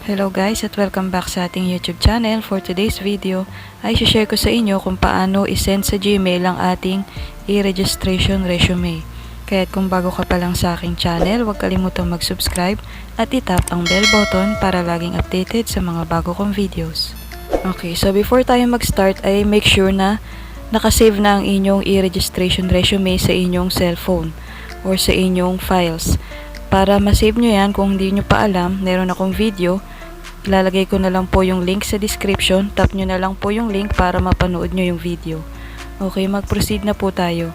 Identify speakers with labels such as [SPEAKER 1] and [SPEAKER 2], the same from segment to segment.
[SPEAKER 1] Hello guys at welcome back sa ating YouTube channel. For today's video ay share ko sa inyo kung paano isend sa Gmail ang ating e-registration resume. Kaya kung bago ka pa lang sa aking channel, huwag kalimutang mag-subscribe at itap ang bell button para laging updated sa mga bago kong videos. Okay, so before tayo mag-start ay make sure na nakasave na ang inyong e-registration resume sa inyong cellphone or sa inyong files. Para ma-save nyo yan, kung hindi nyo pa alam, meron akong video. Ilalagay ko na lang po yung link sa description. Tap nyo na lang po yung link para mapanood nyo yung video. Okay, mag-proceed na po tayo.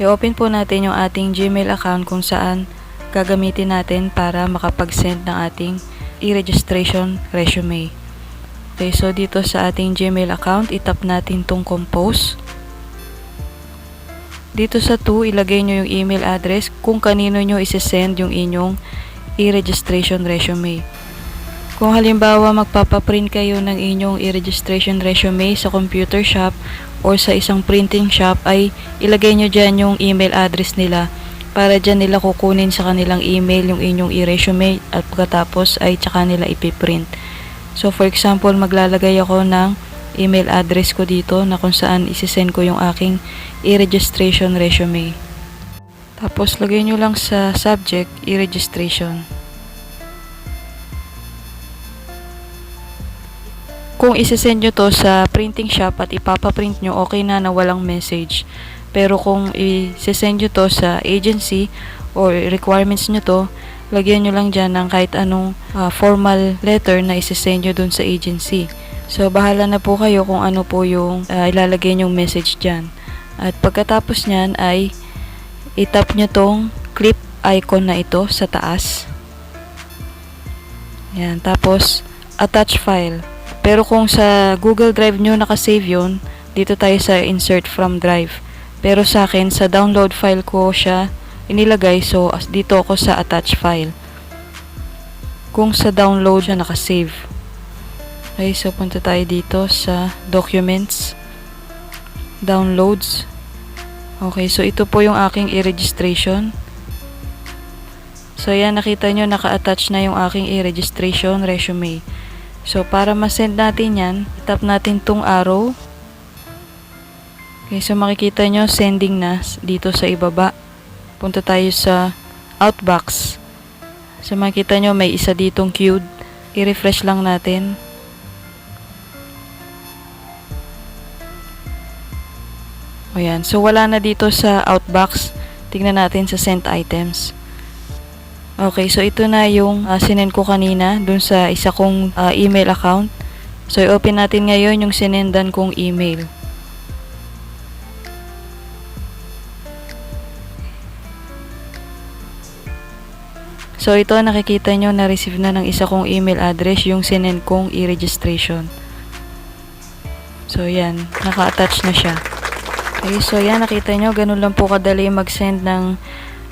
[SPEAKER 1] I-open po natin yung ating Gmail account kung saan gagamitin natin para makapag-send ng ating e-registration resume. Okay, so dito sa ating Gmail account, itap natin tong compose. Dito sa 2, ilagay nyo yung email address kung kanino nyo isi-send yung inyong e-registration resume. Kung halimbawa magpapaprint kayo ng inyong e-registration resume sa computer shop or sa isang printing shop, ay ilagay nyo dyan yung email address nila para dyan nila kukunin sa kanilang email yung inyong e-resume at pagkatapos ay tsaka nila ipiprint. So for example, maglalagay ako ng email address ko dito na kung saan isi-send ko yung aking e-registration resume. Tapos lagay nyo lang sa subject e-registration. Kung isi-send nyo to sa printing shop at ipapaprint nyo, okay na walang message. Pero kung isi-send nyo to sa agency or requirements nyo to, lagyan nyo lang dyan ng kahit anong formal letter na isi-send nyo dun sa agency. So, bahala na po kayo kung ano po yung ilalagay nyong message dyan. At pagkatapos nyan ay itap nyo tong clip icon na ito sa taas. Yan. Tapos, attach file. Pero kung sa Google Drive nyo nakasave yun, dito tayo sa insert from drive. Pero sa akin, sa download file ko siya inilagay. So, dito ako sa attach file. Kung sa download siya nakasave. Okay, so punta tayo dito sa documents, downloads. Okay, so ito po yung aking e-registration. So yan, nakita nyo naka-attach na yung aking e-registration resume. So para ma-send natin yan, tap natin tong arrow. Okay, so makikita nyo sending na dito sa ibaba. Punta tayo sa outbox. So makikita nyo may isa ditong queued. I-refresh lang natin. Ayan. So, wala na dito sa outbox. Tingnan natin sa sent items. Okay. So, ito na yung sinend ko kanina dun sa isa kong email account. So, i-open natin ngayon yung sinendan kong email. So, ito nakikita nyo na-receive na ng isa kong email address yung sinend kong e-registration. So, yan. Naka-attach na siya. Okay, so yan, nakita nyo, ganun lang po kadali mag-send ng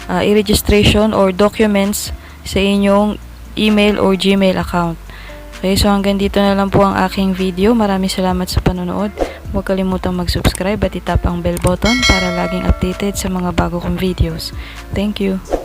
[SPEAKER 1] e-registration or documents sa inyong email or Gmail account. Okay, so hanggang dito na lang po ang aking video. Maraming salamat sa panonood. Huwag kalimutang mag-subscribe at itap ang bell button para laging updated sa mga bago kong videos. Thank you!